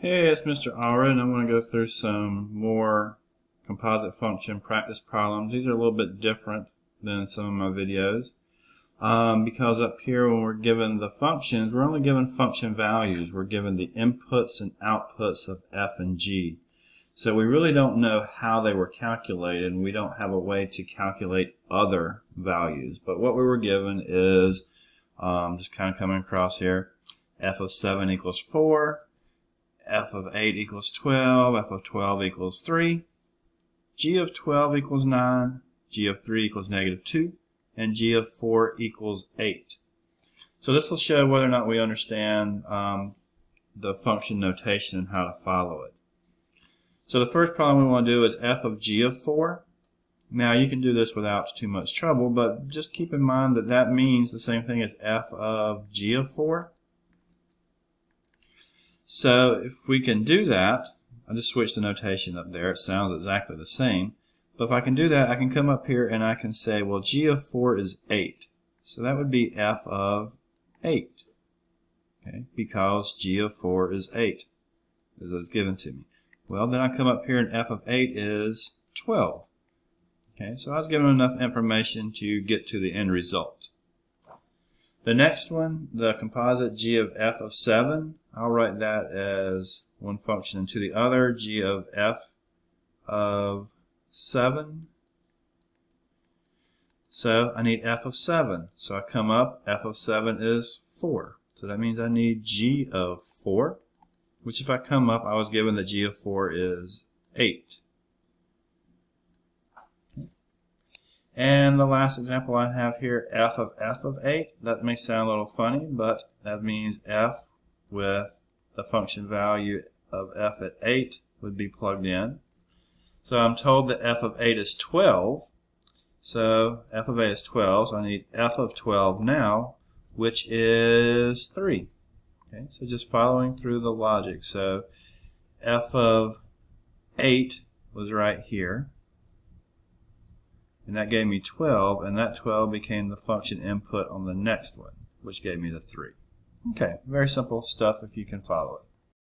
Hey, it's Mr. Aura, and I'm going to go through some more composite function practice problems. These are a little bit different than some of my videos because up here when we're given the functions, we're only given function values. We're given the inputs and outputs of f and g. So we really don't know how they were calculated, and we don't have a way to calculate other values. But what we were given is just kind of coming across here, f of 7 equals 4. F of 8 equals 12, F of 12 equals 3, G of 12 equals 9, G of 3 equals -2, and G of 4 equals 8. So this will show whether or not we understand the function notation and how to follow it. So the first problem we want to do is F of G of 4. Now you can do this without too much trouble, but just keep in mind that that means the same thing as F of G of 4. So if we can do that, I just switched the notation up there. It sounds exactly the same. But if I can do that, I can come up here and I can say, well, G of 4 is 8. So that would be F of 8. Okay, because G of 4 is 8, as it's given to me. Well, then I come up here and F of 8 is 12. Okay, so I was given enough information to get to the end result. The next one, the composite G of F of 7, I'll write that as one function into the other, G of F of 7. So I need F of 7. So I come up, F of 7 is 4. So that means I need G of 4, which if I come up, I was given that G of 4 is 8. And the last example I have here, F of 8. That may sound a little funny, but that means F with the function value of F at 8 would be plugged in. So I'm told that F of 8 is 12. So F of 8 is 12, so I need F of 12 now, which is 3. Okay, so just following through the logic. So F of 8 was right here. And that gave me 12, and that 12 became the function input on the next one, which gave me the 3. Okay, very simple stuff if you can follow it.